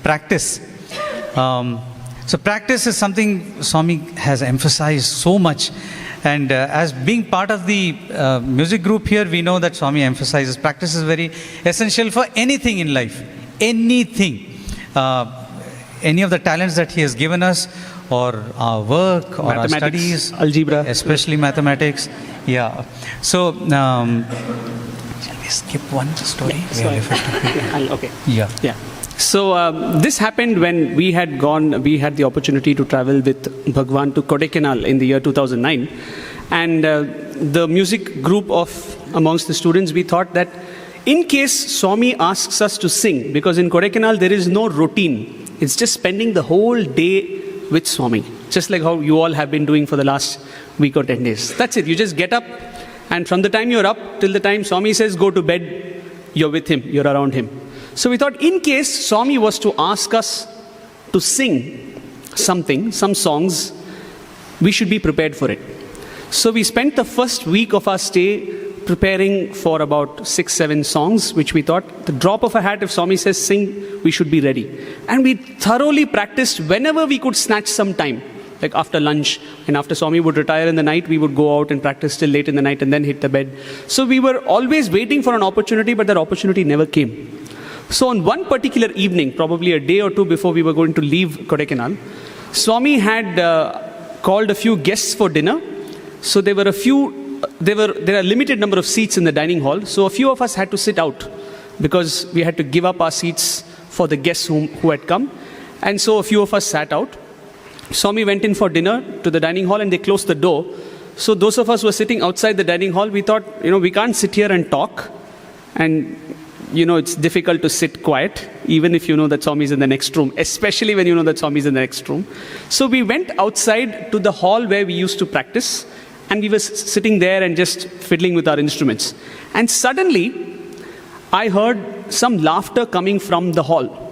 practice. So practice is something Swami has emphasized so much. And as being part of the music group here, we know that Swami emphasizes practice is very essential for anything in life. Anything. Any of the talents that he has given us, or our work, or our studies. Algebra. Especially mathematics. Yeah. So, shall we skip one story? Okay. Yeah. Yeah. So this happened when we had the opportunity to travel with Bhagwan to Kodaikanal in the year 2009. And the music group amongst the students, we thought that in case Swami asks us to sing, because in Kodaikanal there is no routine. It's just spending the whole day with Swami. Just like how you all have been doing for the last week or 10 days. That's it. You just get up, and from the time you're up till the time Swami says go to bed, you're with him, you're around him. So we thought in case Swami was to ask us to sing something, some songs, we should be prepared for it. So we spent the first week of our stay preparing for about 6-7 songs, which we thought, the drop of a hat, if Swami says sing, we should be ready. And we thoroughly practiced whenever we could snatch some time, like after lunch, and after Swami would retire in the night, we would go out and practice till late in the night and then hit the bed. So we were always waiting for an opportunity, but that opportunity never came. So on one particular evening, probably a day or two before we were going to leave Kodaikanal, Swami had called a few guests for dinner. So there are a limited number of seats in the dining hall. So a few of us had to sit out because we had to give up our seats for the guests who had come. And so a few of us sat out. Swami went in for dinner to the dining hall and they closed the door. So those of us who were sitting outside the dining hall, we thought, we can't sit here and talk. And it's difficult to sit quiet, even if you know that Swami is in the next room, especially when you know that Swami is in the next room. So we went outside to the hall where we used to practice, and we were sitting there and just fiddling with our instruments. And suddenly, I heard some laughter coming from the hall.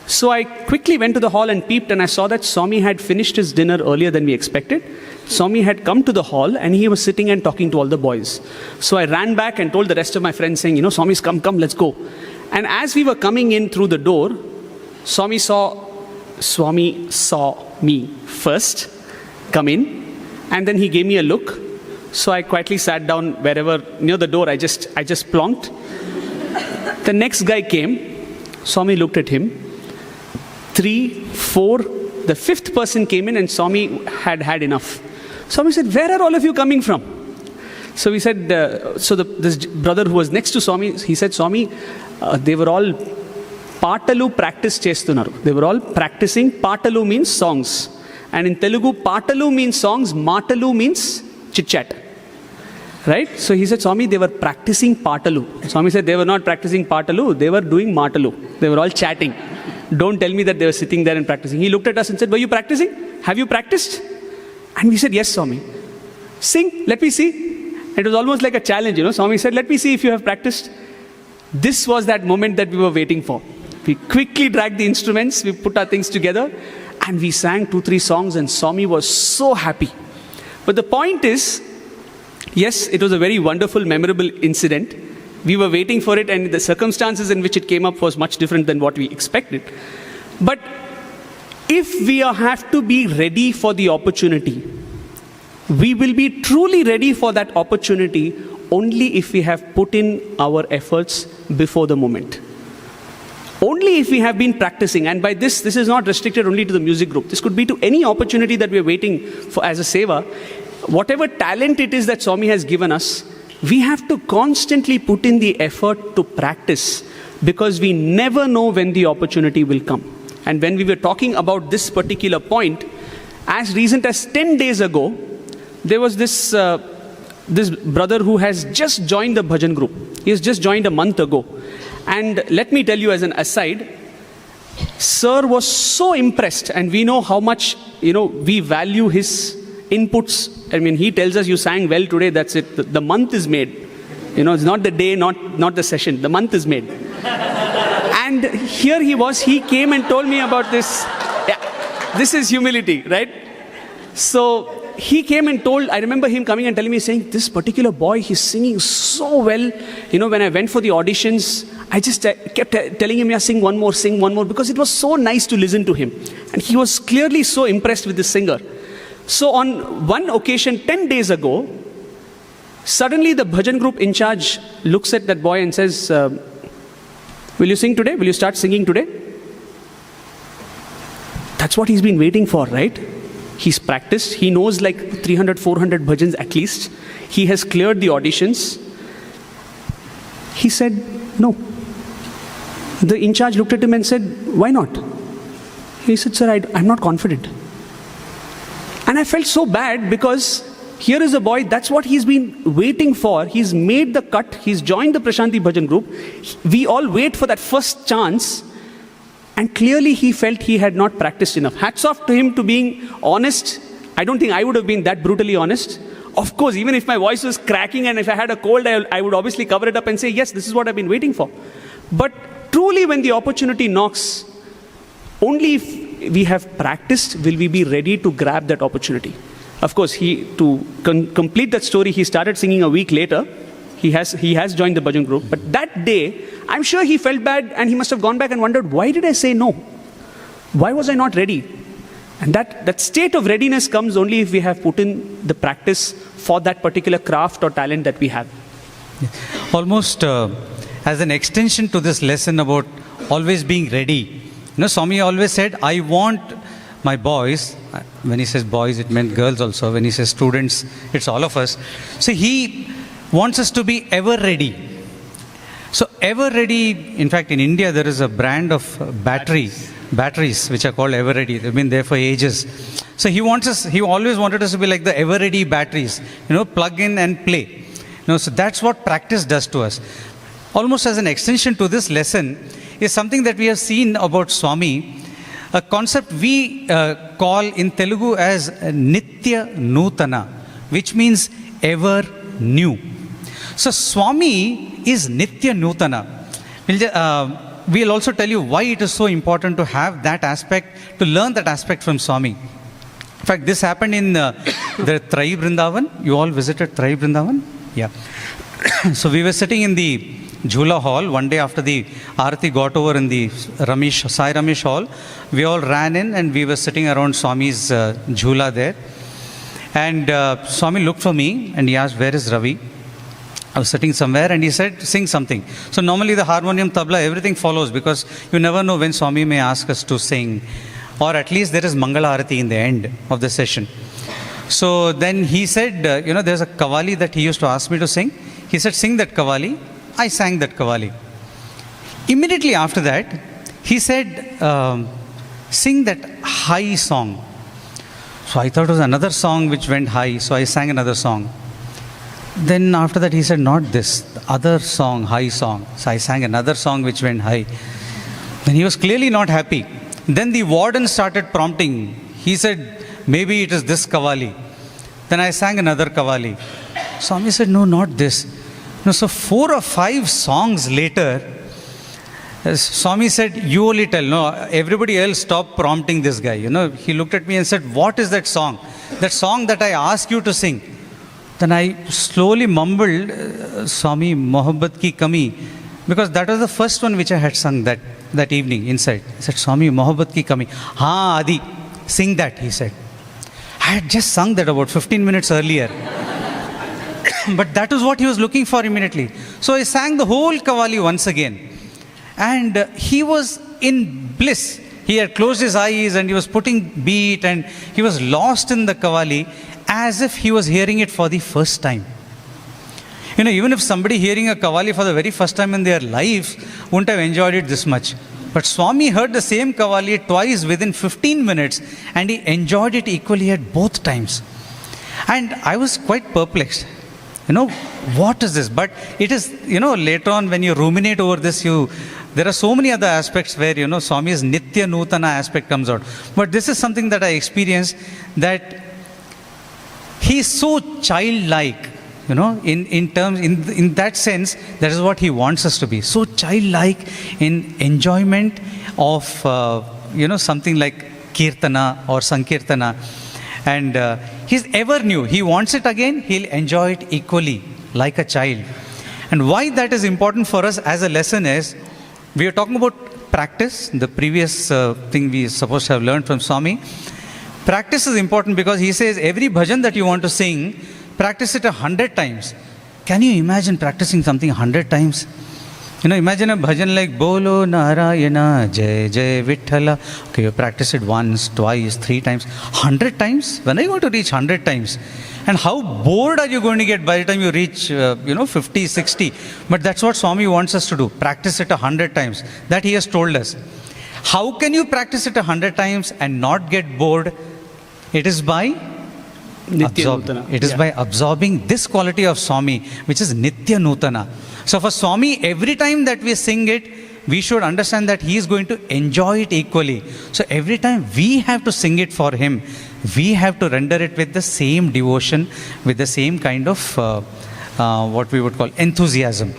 So I quickly went to the hall and peeped, and I saw that Swami had finished his dinner earlier than we expected. Swami had come to the hall and he was sitting and talking to all the boys. So I ran back and told the rest of my friends saying, Swami's come, let's go. And as we were coming in through the door, Swami saw me first come in, and then he gave me a look. So I quietly sat down wherever near the door. I just plonked. The next guy came. Swami looked at him. 3, 4, the 5th person came in, and Swami had enough. Swami said, "Where are all of you coming from?" So we said, this brother who was next to Swami, he said, "Swami, they were all Patalu practice chestunaru." They were all practicing. Patalu means songs. And in Telugu, Patalu means songs, Matalu means chit-chat. Right? So he said, "Swami, they were practicing Patalu." Swami said, "They were not practicing Patalu, they were doing Matalu. They were all chatting. Don't tell me that they were sitting there and practicing." He looked at us and said, "Were you practicing? Have you practiced?" And we said, "Yes, Swami." "Sing, let me see." It was almost like a challenge, Swami said, "Let me see if you have practiced." This was that moment that we were waiting for. We quickly dragged the instruments, we put our things together, and we sang 2-3 songs, and Swami was so happy. But the point is, yes, it was a very wonderful, memorable incident. We were waiting for it, and the circumstances in which it came up was much different than what we expected. But if we have to be ready for the opportunity, we will be truly ready for that opportunity only if we have put in our efforts before the moment. Only if we have been practicing. And by this is not restricted only to the music group. This could be to any opportunity that we are waiting for as a seva. Whatever talent it is that Swami has given us, we have to constantly put in the effort to practice, because we never know when the opportunity will come. And when we were talking about this particular point, as recent as 10 days ago, there was this brother who has just joined the Bhajan group. He has just joined a month ago. And let me tell you as an aside, Sir was so impressed, and we know how much, we value his inputs. I mean, he tells us, "You sang well today, that's it. The month is made." It's not the day, not the session. The month is made. And here he came and told me about this. Yeah, this is humility, right? So he came and I remember him coming and telling me, saying, "This particular boy, he's singing so well. When I went for the auditions, I just kept telling him, yeah, sing one more, because it was so nice to listen to him. And he was clearly so impressed with the singer. So on one occasion, 10 days ago, suddenly the bhajan group in charge looks at that boy and says, will you sing today? Will you start singing today? That's what he's been waiting for, right? He's practiced. He knows like 300, 400 bhajans at least. He has cleared the auditions. He said, no. The in charge looked at him and said, why not? He said, sir, I'm not confident. And I felt so bad because here is a boy, that's what he's been waiting for. He's made the cut. He's joined the Prashanti Bhajan group. We all wait for that first chance. And clearly he felt he had not practiced enough. Hats off to him to being honest. I don't think I would have been that brutally honest. Of course, even if my voice was cracking and if I had a cold, I would obviously cover it up and say, yes, this is what I've been waiting for. But truly when the opportunity knocks, only if we have practiced will we be ready to grab that opportunity. Of course, to complete that story, he started singing a week later. He has joined the Bhajan group. But that day, I'm sure he felt bad and he must have gone back and wondered, why did I say no? Why was I not ready? And that state of readiness comes only if we have put in the practice for that particular craft or talent that we have. Almost as an extension to this lesson about always being ready. Swami always said, I want my boys, when he says boys, it meant girls also. When he says students, it's all of us. So he wants us to be ever ready. So ever ready, in fact, in India, there is a brand of batteries, which are called ever ready. They've been there for ages. So he always wanted us to be like the ever ready batteries, plug in and play. So that's what practice does to us. Almost as an extension to this lesson is something that we have seen about Swami, a concept we call in Telugu as Nitya Nutana, which means ever new. So Swami is Nitya Nutana. We'll also tell you why it is so important to have that aspect, to learn that aspect from Swami. In fact, this happened in the Trai Vrindavan. You all visited Trai Vrindavan? Yeah. So we were sitting in the Jhula hall one day after the Arati got over in the Sai Ramesh hall. We all ran in and we were sitting around Swami's Jhula there. And Swami looked for me and he asked, where is Ravi? I was sitting somewhere and he said, sing something. So normally the harmonium, tabla, everything follows because you never know when Swami may ask us to sing. Or at least there is Mangala Arati in the end of the session. So then he said, there's a Kavali that he used to ask me to sing. He said, sing that Kavali. I sang that Kavali. Immediately after that, he said, sing that high song. So I thought it was another song which went high. So I sang another song. Then after that he said, not this, the other song, high song. So I sang another song which went high. Then he was clearly not happy. Then the warden started prompting. He said, maybe it is this Kavali. Then I sang another Kavali. Swami said, no, not this. So 4 or 5 songs later, Swami said, you only tell. No, everybody else stop prompting this guy. He looked at me and said, what is that song? That song that I asked you to sing. Then I slowly mumbled, Swami, Mohabbat ki kami. Because that was the first one which I had sung that evening inside. I said, Swami, Mohabbat ki kami. Haan, Adi, sing that, he said. I had just sung that about 15 minutes earlier. But that was what he was looking for immediately. So I sang the whole Kavali once again. And he was in bliss. He had closed his eyes and he was putting beat and he was lost in the Kavali as if he was hearing it for the first time. Even if somebody hearing a Kavali for the very first time in their lives wouldn't have enjoyed it this much. But Swami heard the same Kavali twice within 15 minutes and he enjoyed it equally at both times. And I was quite perplexed. What is this? But it is, later on when you ruminate over this, there are so many other aspects where, Swami's Nitya Nutana aspect comes out. But this is something that I experienced, that he is so childlike, in that sense, that is what he wants us to be. So childlike in enjoyment of, something like Kirtana or Sankirtana. And he's ever new. He wants it again, he'll enjoy it equally, like a child. And why that is important for us as a lesson is, we are talking about practice, the previous thing we supposed to have learned from Swami. Practice is important because he says every bhajan that you want to sing, practice it 100 times. Can you imagine practicing something 100 times? Imagine a bhajan like Bolo Narayana Jai Jai Vithala. Okay, you practice it once, twice, 3 times, 100 times. When are you going to reach 100 times? And how bored are you going to get by the time you reach, 50, 60? But that's what Swami wants us to do. Practice it 100 times. That he has told us. How can you practice it 100 times and not get bored? It is by by absorbing this quality of Swami, which is Nitya Nutana. So for Swami, every time that we sing it, we should understand that he is going to enjoy it equally. So every time we have to sing it for him, we have to render it with the same devotion, with the same kind of what we would call enthusiasm.